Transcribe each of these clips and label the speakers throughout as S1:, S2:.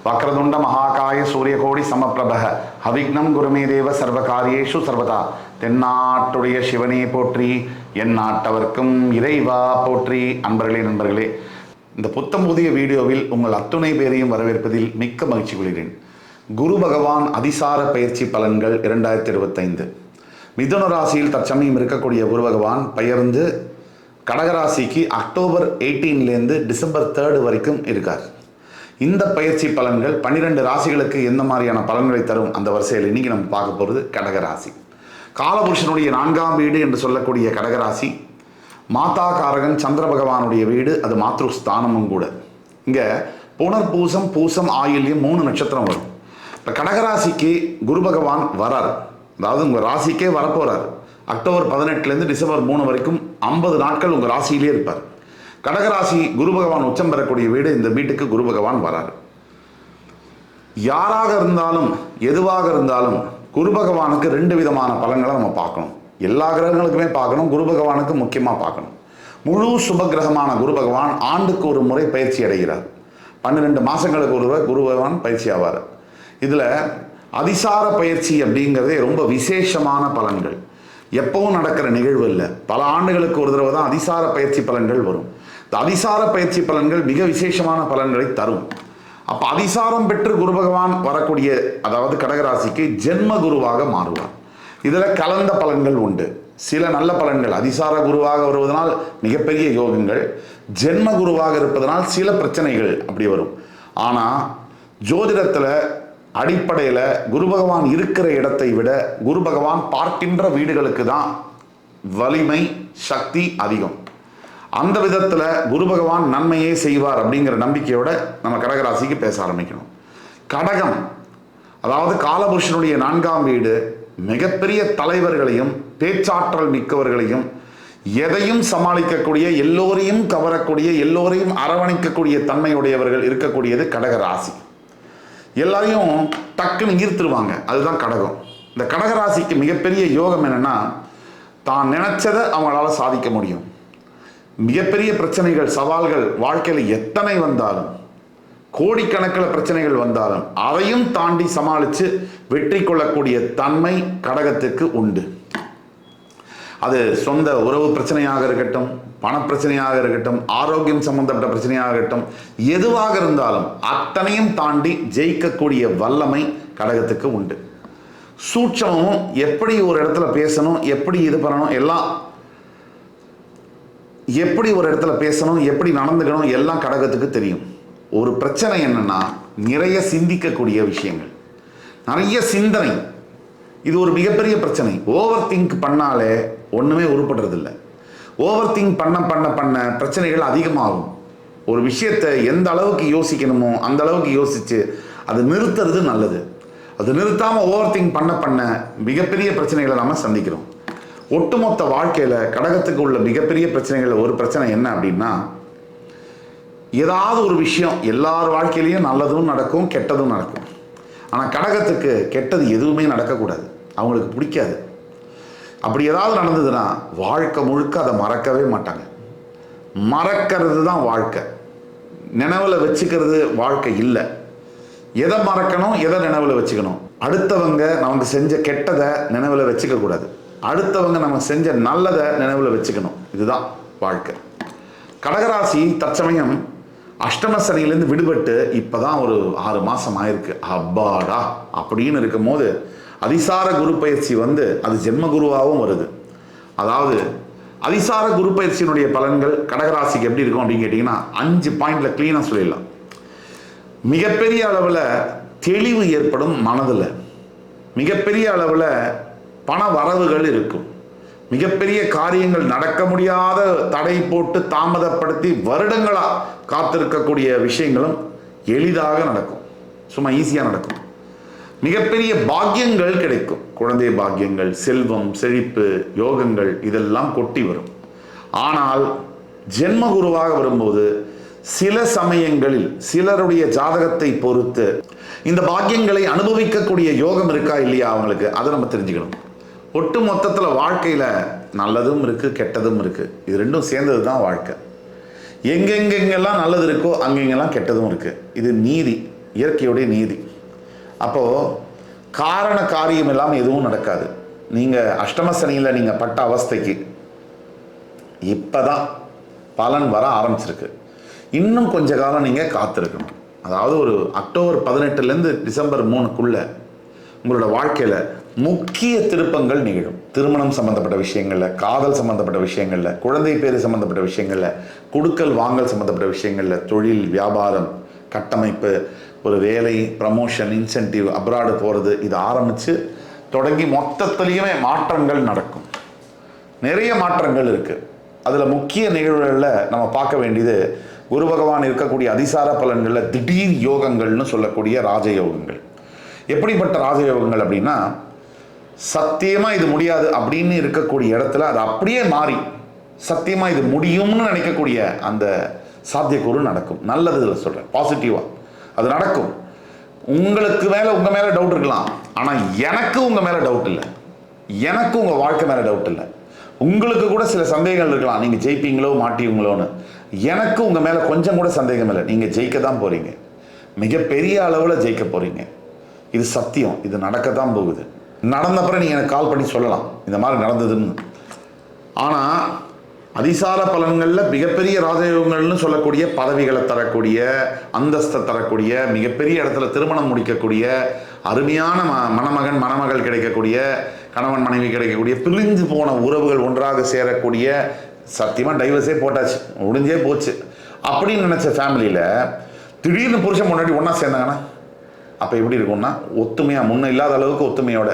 S1: வக்ரதுண்ட மகாகாய சூரியகோடி சமப்பிரபக அவிக்னம் குருமே தேவ சர்வகாரியேஷு சர்வதா. தென்னாட்டுடைய சிவனே போற்றி, என் நாட்டவர்க்கும் இறைவா போற்றி. அன்பர்களே நண்பர்களே, இந்த புத்தம் புதிய வீடியோவில் உங்கள் அத்துணை பேரையும் வரவேற்பதில் மிக்க மகிழ்ச்சி கொள்கிறேன். குரு பகவான் அதிசார பயிற்சி பலன்கள் 2025. மிதுன ராசியில் தற்சமயம் இருக்கக்கூடிய குரு பகவான் பெயர்ந்து கடகராசிக்கு அக்டோபர் 18லேருந்து டிசம்பர் 3 வரைக்கும் இருக்கார். இந்த பயிற்சி பலன்கள் 12 ராசிகளுக்கு எந்த மாதிரியான பலன்களை தரும் அந்த வரிசையில் இன்னைக்கு நம்ம பார்க்க போகிறது கடகராசி. காலபுருஷனுடைய 4ஆம் வீடு என்று சொல்லக்கூடிய கடகராசி மாதா காரகன் சந்திர பகவானுடைய வீடு, அது மாத்ருஸ்தானமும் கூட. இங்கே புனர்பூசம் பூசம் ஆயில்யம் 3 நட்சத்திரம் வரும். இப்போ கடகராசிக்கு குரு பகவான் வரார், அதாவது உங்கள் ராசிக்கே வரப்போகிறார். அக்டோபர் 18லேருந்து டிசம்பர் 3 வரைக்கும் 50 நாட்கள் உங்கள் ராசியிலே இருப்பார். கடகராசி குரு பகவான் உச்சம் பெறக்கூடிய வீடு, இந்த வீட்டுக்கு குரு பகவான் வரார். யாராக இருந்தாலும் எதுவாக இருந்தாலும் குரு பகவானுக்கு 2 விதமான பலன்களை நம்ம பார்க்கணும். எல்லா கிரகங்களுக்குமே பார்க்கணும், குரு பகவானுக்கு முக்கியமாக பார்க்கணும். முழு சுப கிரகமான குரு பகவான் ஆண்டுக்கு ஒரு முறை பயிற்சி அடைகிறார். 12 மாதங்களுக்கு ஒரு குரு பகவான் பயிற்சி ஆவார். இதில் அதிசார பயிற்சி அப்படிங்கிறதே ரொம்ப விசேஷமான பலன்கள். எப்பவும் நடக்கிற நிகழ்வு இல்லை, பல ஆண்டுகளுக்கு ஒரு தடவை தான் அதிசார பயிற்சி பலன்கள் வரும். இந்த அதிசார பயிற்சி பலன்கள் மிக விசேஷமான பலன்களை தரும். அப்போ அதிசாரம் பெற்று குரு பகவான் வரக்கூடிய, அதாவது கடகராசிக்கு ஜென்ம குருவாக மாறுவார். இதில் கலந்த பலன்கள் உண்டு. சில நல்ல பலன்கள், அதிசார குருவாக வருவதனால் மிகப்பெரிய யோகங்கள், ஜென்ம குருவாக இருப்பதனால் சில பிரச்சனைகள் அப்படி வரும். ஆனால் ஜோதிடத்தில் அடிப்படையில் குரு பகவான் இருக்கிற இடத்தை விட குரு பகவான் பார்க்கின்ற வீடுகளுக்கு தான் வலிமை சக்தி அதிகம். அந்த விதத்தில் குரு பகவான் நன்மையே செய்வார் அப்படிங்கிற நம்பிக்கையோட நம்ம கடகராசிக்கு பேச ஆரம்பிக்கணும். கடகம், அதாவது காலபுருஷனுடைய 4ஆம் வீடு, மிகப்பெரிய தலைவர்களையும் பேச்சாற்றல் மிக்கவர்களையும் எதையும் சமாளிக்கக்கூடிய, எல்லோரையும் கவரக்கூடிய, எல்லோரையும் அரவணைக்கக்கூடிய தன்மையுடையவர்கள் இருக்கக்கூடியது கடகராசி. எல்லாரையும் டக்குன்னு ஈர்த்துருவாங்க, அதுதான் கடகம். இந்த கடகராசிக்கு மிகப்பெரிய யோகம் என்னென்னா, தான் நினைச்சதை அவங்களால சாதிக்க முடியும். மிகப்பெரிய பிரச்சனைகள் சவால்கள் வாழ்க்கையில் எத்தனை வந்தாலும், கோடிக்கணக்கில் பிரச்சனைகள் வந்தாலும் அதையும் தாண்டி சமாளித்து வெற்றி கொள்ளக்கூடிய தன்மை கடகத்துக்கு உண்டு. அது சொந்த உறவு பிரச்சனையாக இருக்கட்டும், பணப்பிரச்சனையாக இருக்கட்டும், ஆரோக்கியம் சம்பந்தப்பட்ட பிரச்சனையாக இருக்கட்டும், எதுவாக இருந்தாலும் அத்தனையும் தாண்டி ஜெயிக்கக்கூடிய வல்லமை கடகத்துக்கு உண்டு. சூட்சமும் எப்படி ஒரு இடத்துல பேசணும், எப்படி இது பண்ணணும், எல்லாம் எப்படி ஒரு இடத்துல பேசணும், எப்படி நடந்துக்கணும், எல்லாம் கடகத்துக்கு தெரியும். ஒரு பிரச்சனை என்னன்னா, நிறைய சிந்திக்கக்கூடிய விஷயங்கள், நிறைய சிந்தனை. இது ஒரு மிகப்பெரிய பிரச்சனை. ஓவர் திங்க் பண்ணாலே ஒன்றுமே உருப்படுறதில்லை. ஓவர் திங்க் பண்ண பண்ண பண்ண பிரச்சனைகள் அதிகமாகும். ஒரு விஷயத்தை எந்த அளவுக்கு யோசிக்கணுமோ அந்த அளவுக்கு யோசித்து அது நிறுத்துறது நல்லது. அது நிறுத்தாமல் ஓவர் திங்க் பண்ண பண்ண மிகப்பெரிய பிரச்சனைகளை நாம் சந்திக்கிறோம். ஒட்டுமொத்த வாழ்க்கையில் கடகத்துக்கு உள்ள மிகப்பெரிய பிரச்சனைகள் ஒரு பிரச்சனை என்ன அப்படின்னா, ஏதாவது ஒரு விஷயம் எல்லார் வாழ்க்கையிலையும் நல்லதும் நடக்கும் கெட்டதும் நடக்கும். ஆனால் கடகத்துக்கு கெட்டது எதுவுமே நடக்கக்கூடாது, அவங்களுக்கு பிடிக்காது. அப்படி ஏதாவது நடந்ததுன்னா வாழ்க்கை முழுக்க அதை மறக்கவே மாட்டாங்க. மறக்கிறது தான் வாழ்க்கை, நினைவில் வச்சுக்கிறது வாழ்க்கை இல்லை. எதை மறக்கணும், எதை நினைவில் வச்சுக்கணும். அடுத்தவங்க நமக்கு செஞ்ச கெட்டதை நினைவில் வச்சுக்க கூடாது, அடுத்தவங்க நமக்கு செஞ்ச நல்லதை நினைவில் வச்சுக்கணும். இதுதான் வாழ்க்கை. கடகராசி தற்சமயம் அஷ்டம சனியிலேருந்து விடுபட்டு இப்போ தான் ஒரு 6 மாதம் ஆயிருக்கு. அப்பாடா அப்படின்னு இருக்கும் போது அதிசார குரு பயிற்சி வந்து அது ஜென்ம குருவாகவும் வருது. அதாவது அதிசார குரு பயிற்சியினுடைய பலன்கள் கடகராசிக்கு எப்படி இருக்கும் அப்படின்னு கேட்டிங்கன்னா 5 பாயிண்டில் க்ளீனாக சொல்லிடலாம். மிகப்பெரிய அளவில் தெளிவு ஏற்படும் மனதில், மிகப்பெரிய அளவில் பண வரவுகள் இருக்கும், மிகப்பெரிய காரியங்கள் நடக்க முடியாத தடை போட்டு தாமதப்படுத்தி வருடங்களாக காத்திருக்கக்கூடிய விஷயங்களும் எளிதாக நடக்கும், சும்மா ஈஸியாக நடக்கும். மிகப்பெரிய பாக்கியங்கள் கிடைக்கும், குழந்தை பாக்கியங்கள், செல்வம் செழிப்பு யோகங்கள் இதெல்லாம் கொட்டி வரும். ஆனால் ஜென்ம குருவாக வரும்போது சில சமயங்களில் சிலருடைய ஜாதகத்தை பொறுத்து இந்த பாக்கியங்களை அனுபவிக்கக்கூடிய யோகம் இருக்கா இல்லையா அவங்களுக்கு, அதை நம்ம தெரிஞ்சுக்கணும். ஒட்டு மொத்தத்தில் வாழ்க்கையில் நல்லதும் இருக்குது கெட்டதும் இருக்குது, இது ரெண்டும் சேர்ந்தது தான் வாழ்க்கை. எங்கெங்கெங்கெல்லாம் நல்லது இருக்கோ அங்கெங்கெல்லாம் கெட்டதும் இருக்குது. இது நீதி, இயற்கையுடைய நீதி. அப்போது காரண காரியம் இல்லாமல் எதுவும் நடக்காது. நீங்கள் அஷ்டம சனியில் நீங்கள் பட்ட அவஸ்தைக்கு இப்போ தான் பலன் வர ஆரம்பிச்சிருக்கு. இன்னும் கொஞ்ச காலம் நீங்கள் காத்திருக்கணும். அதாவது ஒரு அக்டோபர் 18லேருந்து டிசம்பர் 3க்குள்ளே உங்களோட வாழ்க்கையில் முக்கிய திருப்பங்கள் நிகழும். திருமணம் சம்மந்தப்பட்ட விஷயங்களில், காதல் சம்மந்தப்பட்ட விஷயங்களில், குழந்தை பேர் சம்மந்தப்பட்ட விஷயங்களில், கொடுக்கல் வாங்கல் சம்மந்தப்பட்ட விஷயங்களில், தொழில், வியாபாரம், கட்டமைப்பு, ஒரு வேலை, ப்ரமோஷன், இன்சென்டிவ், அப்ராடு போகிறது, இது ஆரம்பித்து தொடங்கி மொத்தத்துலேயுமே மாற்றங்கள் நடக்கும். நிறைய மாற்றங்கள் இருக்குது. அதில் முக்கிய நிகழ்வுகளில் நம்ம பார்க்க வேண்டியது குரு பகவான் இருக்கக்கூடிய அதிசார பலன்களில் திடீர் யோகங்கள்னு சொல்லக்கூடிய ராஜயோகங்கள். எப்படிப்பட்ட ராஜயோகங்கள் அப்படின்னா, சத்தியமாக இது முடியாது அப்படின்னு இருக்கக்கூடிய இடத்துல அது அப்படியே மாறி சத்தியமாக இது முடியும்னு நினைக்கக்கூடிய அந்த சாத்தியக்கூறு நடக்கும். நல்லது இதில் சொல்கிறேன், பாசிட்டிவாக அது நடக்கும். உங்களுக்கு மேலே உங்கள் மேலே டவுட் இருக்கலாம், ஆனால் எனக்கு உங்கள் மேலே டவுட் இல்லை, எனக்கு உங்கள் வாழ்க்கை மேலே டவுட் இல்லை. உங்களுக்கு கூட சில சந்தேகங்கள் இருக்கலாம், நீங்கள் ஜெயிப்பீங்களோ மாட்டீங்களோன்னு. எனக்கு உங்கள் மேலே கொஞ்சம் கூட சந்தேகம் இல்லை. நீங்கள் ஜெயிக்க தான் போகிறீங்க, மிகப்பெரிய அளவில் ஜெயிக்க போகிறீங்க. இது சத்தியம், இது நடக்க தான் போகுது. நடந்தப்பறம் நீங்கள் எனக்கு கால் பண்ணி சொல்லலாம் இந்த மாதிரி நடந்ததுன்னு. ஆனால் அதிசார பலன்களில் மிகப்பெரிய ராஜயோகங்கள்னு சொல்லக்கூடிய பதவிகளை தரக்கூடிய, அந்தஸ்தை தரக்கூடிய, மிகப்பெரிய இடத்துல திருமணம் முடிக்கக்கூடிய, அருமையான மணமகன் மணமகள் கிடைக்கக்கூடிய, கணவன் மனைவி கிடைக்கக்கூடிய, பிரிஞ்சு போன உறவுகள் ஒன்றாக சேரக்கூடிய, சத்தியமாக டைவர்ஸே போட்டாச்சு, முடிஞ்சே போச்சு அப்படின்னு நினச்ச ஃபேமிலியில் திடீர்னு புருஷன் முன்னாடி ஒன்றா சேர்ந்தாங்கன்னா அப்போ எப்படி இருக்கும்னா, ஒத்துமையாக முன்ன இல்லாத அளவுக்கு ஒத்துமையோட.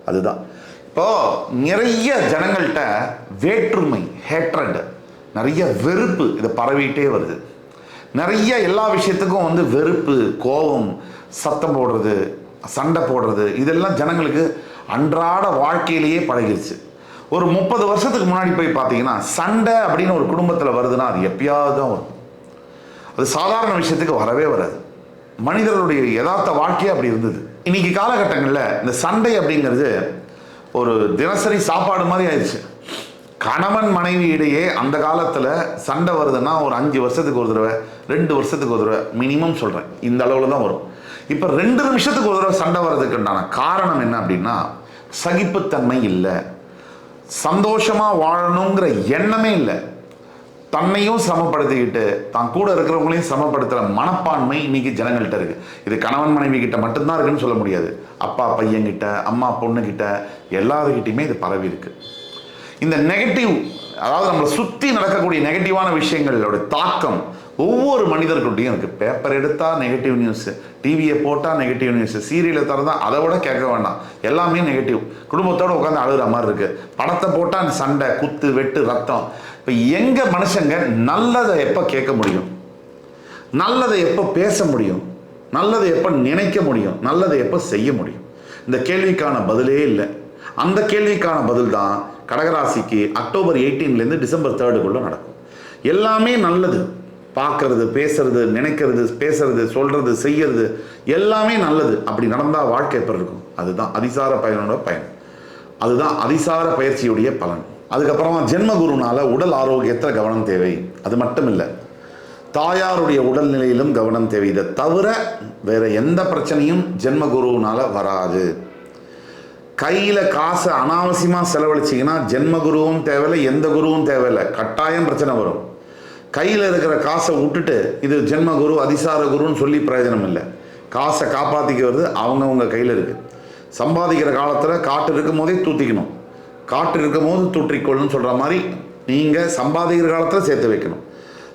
S1: அதுதான் இப்போது நிறைய ஜனங்கள்கிட்ட வேற்றுமை, ஹேட்ரட், நிறைய வெறுப்பு இதை பரவிட்டே வருது. நிறைய எல்லா விஷயத்துக்கும் வெறுப்பு, கோபம், சத்தம் போடுறது, சண்டை போடுறது, இதெல்லாம் ஜனங்களுக்கு அன்றாட வாழ்க்கையிலேயே பழகிருச்சு. ஒரு 30 வருஷத்துக்கு முன்னாடி போய் பார்த்தீங்கன்னா சண்டை அப்படின்னு ஒரு குடும்பத்தில் வருதுன்னா அது எப்பயாவது தான் வரும். அது சாதாரண விஷயத்துக்கு வரவே வராது. மனிதர்களுடைய யதார்த்த வாழ்க்கையே அப்படி இருந்தது. இன்னைக்கு காலகட்டங்களில் இந்த சண்டை அப்படிங்கிறது ஒரு தினசரி சாப்பாடு மாதிரி ஆயிடுச்சு. கணவன் மனைவி இடையே அந்த காலத்தில் சண்டை வருதுன்னா ஒரு 5 வருஷத்துக்கு ஒரு தடவை, 2 வருஷத்துக்கு ஒரு தடவை மினிமம் சொல்கிறேன், இந்த அளவில் தான் வரும். இப்போ 2 நிமிஷத்துக்கு ஒரு தடவை சண்டை வர்றதுக்குண்டான காரணம் என்ன அப்படின்னா, சகிப்புத்தன்மை இல்லை, சந்தோஷமாக வாழணுங்கிற எண்ணமே இல்லை. தன்னையும் சிரமப்படுத்திக்கிட்டு தான் கூட இருக்கிறவங்களையும் சிரமப்படுத்துகிற மனப்பான்மை இன்னைக்கு ஜனங்கள்கிட்ட இருக்குது. இது கணவன் மனைவி கிட்ட மட்டும்தான் இருக்குன்னு சொல்ல முடியாது. அப்பா பையன்கிட்ட, அம்மா பொண்ணுக்கிட்ட, எல்லாருக்கிட்டையுமே இது பரவி இருக்கு. இந்த நெகட்டிவ், அதாவது நம்மளை சுற்றி நடக்கக்கூடிய நெகட்டிவான விஷயங்களோட தாக்கம் ஒவ்வொரு மனிதர்கிட்டையும் இருக்குது. பேப்பர் எடுத்தால் நெகட்டிவ் நியூஸு, டிவியை போட்டால் நெகட்டிவ் நியூஸு, சீரியலை திறந்தால் அதை விட கேட்க வேண்டாம், எல்லாமே நெகட்டிவ். குடும்பத்தோடு உட்காந்து அழுகிற மாதிரி இருக்குது. படத்தை போட்டால் சண்டை, குத்து, வெட்டு, ரத்தம். இப்போ எங்கள் மனுஷங்க நல்லதை எப்போ கேட்க முடியும், நல்லதை எப்போ பேச முடியும், நல்லதை எப்போ நினைக்க முடியும், நல்லதை எப்போ செய்ய முடியும்? இந்த கேள்விக்கான பதிலே இல்லை. அந்த கேள்விக்கான பதில் தான் கடகராசிக்கு அக்டோபர் 18லேருந்து டிசம்பர் 3க்குள்ளே நடக்கும். எல்லாமே நல்லது, பார்க்கறது, பேசுறது, நினைக்கிறது, பேசுறது, சொல்றது, செய்யறது எல்லாமே நல்லது. அப்படி நடந்தால் வாழ்க்கை எப்படி இருக்கும்? அதுதான் அதிசார பயனோட பயன், அதுதான் அதிசார பயிற்சியுடைய பலன். அதுக்கப்புறமா ஜென்மகுருனால உடல் ஆரோக்கியத்தில் கவனம் தேவை. அது மட்டும் இல்லை, தாயாருடைய உடல்நிலையிலும் கவனம் தேவை. இதை தவிர வேற எந்த பிரச்சனையும் ஜென்மகுருனால வராது. கையில் காசை அனாவசியமாக செலவழிச்சிங்கன்னா ஜென்மகுருவும் தேவையில்லை, எந்த குருவும் தேவையில்லை, கட்டாயம் பிரச்சனை வரும். கையில் இருக்கிற காசை விட்டுட்டு இது ஜென்மகுரு அதிசார குருன்னு சொல்லி பிரயோஜனம் இல்லை. காசை காப்பாற்றிக்கிறது அவங்கவுங்க கையில் இருக்குது. சம்பாதிக்கிற காலத்தில் காட்டு இருக்கும் போதே தூத்திக்கணும், காட்டு இருக்கும் போது தூற்றிக்கொள்ளுன்னு சொல்கிற மாதிரி நீங்கள் சம்பாதிக்கிற காலத்தில் சேர்த்து வைக்கணும்.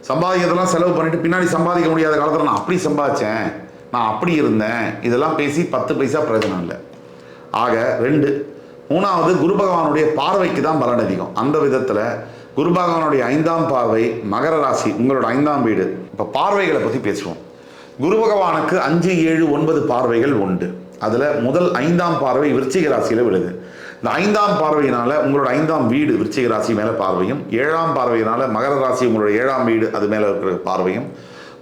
S1: சம்பாதிக்கிறதெல்லாம் செலவு பண்ணிவிட்டு பின்னாடி சம்பாதிக்க முடியாத காலத்தில் நான் அப்படி சம்பாதிச்சேன், நான் அப்படி இருந்தேன், இதெல்லாம் பேசி 10 பைசா பிரயோஜனம் இல்லை. ஆக 2. 3வது, குரு பகவானுடைய பார்வைக்கு தான் பலன் அதிகம். அந்த விதத்தில் குரு பகவானுடைய 5ஆம் பார்வை மகர ராசி, உங்களோட 5ஆம் வீடு. இப்போ பார்வைகளை பற்றி பேசுவோம். குரு பகவானுக்கு 5, 7, 9 பார்வைகள் உண்டு. அதில் முதல் 5ஆம் பார்வை விருச்சிக ராசியில் விழுது. இந்த 5ஆம் பார்வையினால உங்களோட 5ஆம் வீடு விருச்சிக ராசி மேலே பார்வையும், 7ஆம் பார்வையினால மகர ராசி உங்களோட 7ஆம் வீடு அது மேலே இருக்கிற பார்வையும்,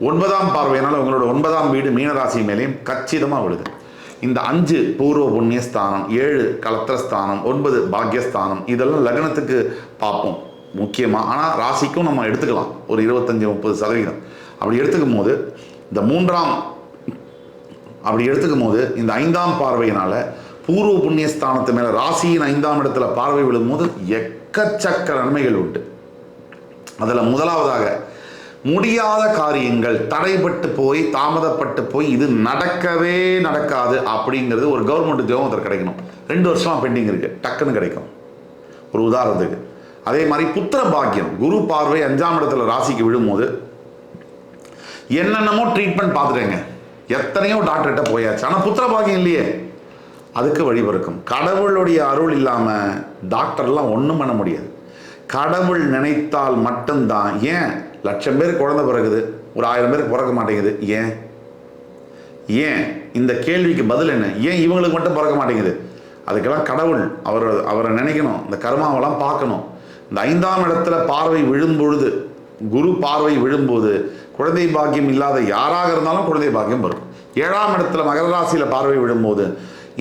S1: 9ஆம் பார்வையினால உங்களோட 9ஆம் வீடு மீனராசி மேலேயும் கச்சிதமாக விழுது. இந்த 5 பூர்வ புண்ணியஸ்தானம், 7 கலத்திரஸ்தானம், 9 பாக்யஸ்தானம், இதெல்லாம் லக்னத்துக்கு பார்ப்போம் முக்கியமாக. ஆனால் ராசிக்கும் நம்ம எடுத்துக்கலாம் ஒரு 25-30% அப்படி எடுத்துக்கும் போது இந்த 3ஆம் அப்படி எடுத்துக்கும் போது இந்த 5ஆம் பார்வையினால் பூர்வ புண்ணியஸ்தானத்து மேலே ராசியின் 5ஆம் இடத்துல பார்வை விழும்போது எக்கச்சக்க நன்மைகள் உண்டு. அதில் முதலாவதாக முடியாத காரியங்கள் தடைப்பட்டு போய் தாமதப்பட்டு போய் இது நடக்கவே நடக்காது அப்படிங்கிறது ஒரு கவர்மெண்ட் உத்தியோகம் ஒருத்தர் கிடைக்கணும். 2 வருஷமாக பெண்டிங் இருக்குது, டக்குன்னு கிடைக்கும். ஒரு உதாரணத்துக்கு அதே மாதிரி புத்திர பாக்கியம் குரு பார்வை 5ஆம் இடத்துல ராசிக்கு விழும்போது என்னென்னமோ ட்ரீட்மெண்ட் பார்த்துட்டேங்க, எத்தனையோ டாக்டர்கிட்ட போயாச்சு, ஆனால் புத்திர பாக்கியம் இல்லையே. அதுக்கு வழிபிறக்கும். கடவுளுடைய அருள் இல்லாமல் டாக்டர்லாம் ஒன்றும் பண்ண முடியாது. கடவுள் நினைத்தால் மட்டும்தான். ஏன் 1,00,000 பேர் குழந்தை பிறகுது, ஒரு 1000 பேருக்கு பிறக்க மாட்டேங்குது? ஏன் இந்த கேள்விக்கு பதில் என்ன? ஏன் இவங்களுக்கு மட்டும் பிறக்க மாட்டேங்குது? அதுக்கெல்லாம் கடவுள் அவரை நினைக்கணும், இந்த கர்மாவெல்லாம் பார்க்கணும். இந்த 5ஆம் இடத்துல பார்வை விழும்பொழுது, குரு பார்வை விழும்போது குழந்தை பாக்கியம் இல்லாத யாராக இருந்தாலும் குழந்தை பாக்கியம் வரும். 7ஆம் இடத்துல மகர ராசியில் பார்வை விழும்போது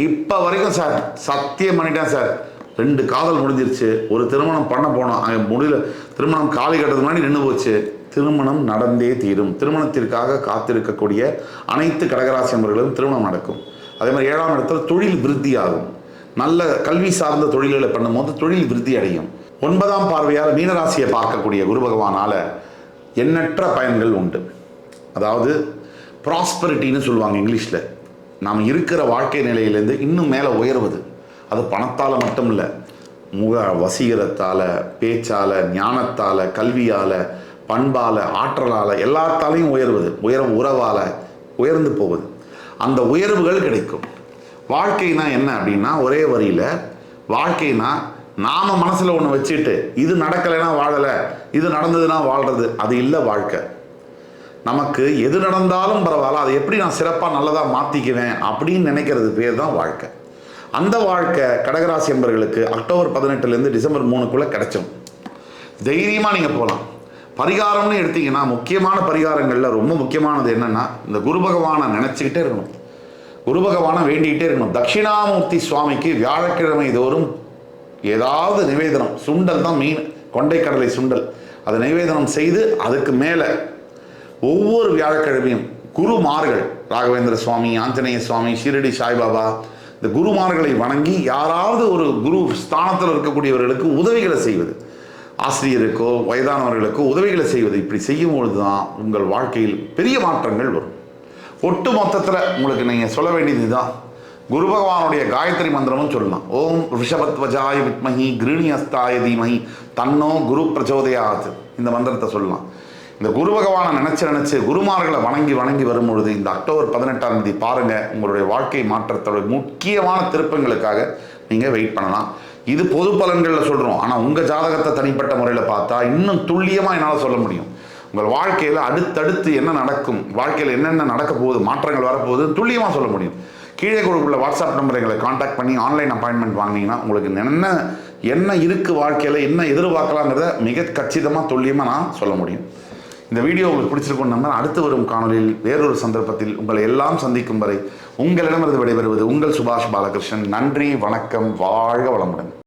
S1: இப்போ வரைக்கும் சார் சத்தியம் பண்ணிட்டேன் சார், 2 காதல் முடிஞ்சிருச்சு, ஒரு திருமணம் பண்ண போனோம், அங்கே முடியல, திருமணம் காலி கட்டதுக்கு முன்னாடி நின்று போச்சு, திருமணம் நடந்தே தீரும். திருமணத்திற்காக காத்திருக்கக்கூடிய அனைத்து கடகராசி நபர்களும் திருமணம் நடக்கும். அதே மாதிரி 7ஆம் இடத்துல தொழில் விருத்தி ஆகும். நல்ல கல்வி சார்ந்த தொழில்களை பண்ணும்போது தொழில் விருத்தி அடையும். 9ஆம் பார்வையால் மீனராசியை பார்க்கக்கூடிய குரு பகவானால் எண்ணற்ற பயன்கள் உண்டு. அதாவது ப்ராஸ்பரிட்டின்னு சொல்லுவாங்க இங்கிலீஷில். நாம் இருக்கிற வாழ்க்கை நிலையிலேருந்து இன்னும் மேலே உயர்வது. அது பணத்தால் மட்டும் இல்லை, முக வசீகரத்தால், பேச்சால், ஞானத்தால், கல்வியால், பண்பால், ஆற்றலால், எல்லாத்தாலையும் உயர்வது. உறவால் உயர்ந்து போவது. அந்த உயர்வுகள் கிடைக்கும். வாழ்க்கைனா என்ன அப்படின்னா, ஒரே வரியில் வாழ்க்கைனா நாம் மனசில் ஒன்று வச்சுட்டு இது நடக்கலைன்னா வாழலை, இது நடந்ததுன்னா வாழ்கிறது, அது இல்லை வாழ்க்கை. நமக்கு எது நடந்தாலும் பரவாயில்ல, அதை எப்படி நான் சிறப்பாக நல்லதாக மாற்றிக்குவேன் அப்படின்னு நினைக்கிறது பேர் தான் வாழ்க்கை. அந்த வாழ்க்கை கடகராசி என்பவர்களுக்கு அக்டோபர் 18லேருந்து டிசம்பர் 3க்குள்ளே கிடைச்சோம். தைரியமாக நீங்கள் போகலாம். பரிகாரம்னு எடுத்தீங்கன்னா முக்கியமான பரிகாரங்களில் ரொம்ப முக்கியமானது என்னென்னா, இந்த குரு பகவானை நினச்சிக்கிட்டே இருக்கணும், குரு பகவானை வேண்டிக்கிட்டே இருக்கணும். தட்சிணாமூர்த்தி சுவாமிக்கு வியாழக்கிழமை தோறும் ஏதாவது நிவேதனம், சுண்டல் தான் மீன், கொண்டைக்கடலை சுண்டல், அதை நிவேதனம் செய்து அதுக்கு மேலே ஒவ்வொரு வியாழக்கிழமையும் குருமார்கள், ராகவேந்திர சுவாமி, ஆஞ்சநேய சுவாமி, ஷிரடி சாய்பாபா, இந்த குருமார்களை வணங்கி யாராவது ஒரு குரு ஸ்தானத்தில் இருக்கக்கூடியவர்களுக்கு உதவிகளை செய்வது, ஆசிரியருக்கோ வயதானவர்களுக்கோ உதவிகளை செய்வது, இப்படி செய்யும் பொழுது தான் உங்கள் வாழ்க்கையில் பெரிய மாற்றங்கள் வரும். ஒட்டு மொத்தத்தில் உங்களுக்கு நீங்கள் சொல்ல வேண்டியது தான், குரு பகவானுடைய காயத்ரி மந்திரமும் சொல்லலாம். ஓம் ரிஷபத்வஜாய வித்மஹி கிருணி அஸ்தாய தீமஹி தன்னோ குரு பிரச்சோதயாத். இந்த மந்திரத்தை சொல்லலாம். இந்த குரு பகவானை நினச்சி குருமார்களை வணங்கி வரும்பொழுது இந்த அக்டோபர் 18ஆம் தேதி பாருங்கள், உங்களுடைய வாழ்க்கை மாற்றத்தோட முக்கியமான திருப்பங்களுக்காக நீங்கள் வெயிட் பண்ணலாம். இது பொது பலன்களில் சொல்கிறோம், ஆனால் உங்கள் ஜாதகத்தை தனிப்பட்ட முறையில் பார்த்தா இன்னும் துல்லியமாக என்னால் சொல்ல முடியும். உங்கள் வாழ்க்கையில் அடுத்தடுத்து என்ன நடக்கும், வாழ்க்கையில் என்னென்ன நடக்க போகுது, மாற்றங்கள் வரப்போகுது துல்லியமாக சொல்ல முடியும். கீழே கொடுக்குள்ள வாட்ஸ்அப் நம்பர் எங்களை காண்டாக்ட் பண்ணி ஆன்லைன் அப்பாயின்மெண்ட் வாங்கினீங்கன்னா உங்களுக்கு என்ன இருக்குது, வாழ்க்கையில் என்ன எதிர்பார்க்கலாங்கிறத மிக கச்சிதமாக துல்லியமாக நான் சொல்ல முடியும். இந்த வீடியோ உங்களுக்கு பிடிச்சிருக்கும் நம்பர். அடுத்து வரும் காணொலியில் வேறொரு சந்தர்ப்பத்தில் உங்களை எல்லாம் சந்திக்கும் வரை உங்களிடமிருந்து விடைபெறுவது உங்கள் சுபாஷ் பாலகிருஷ்ணன். நன்றி, வணக்கம், வாழ்க வளமுடன்.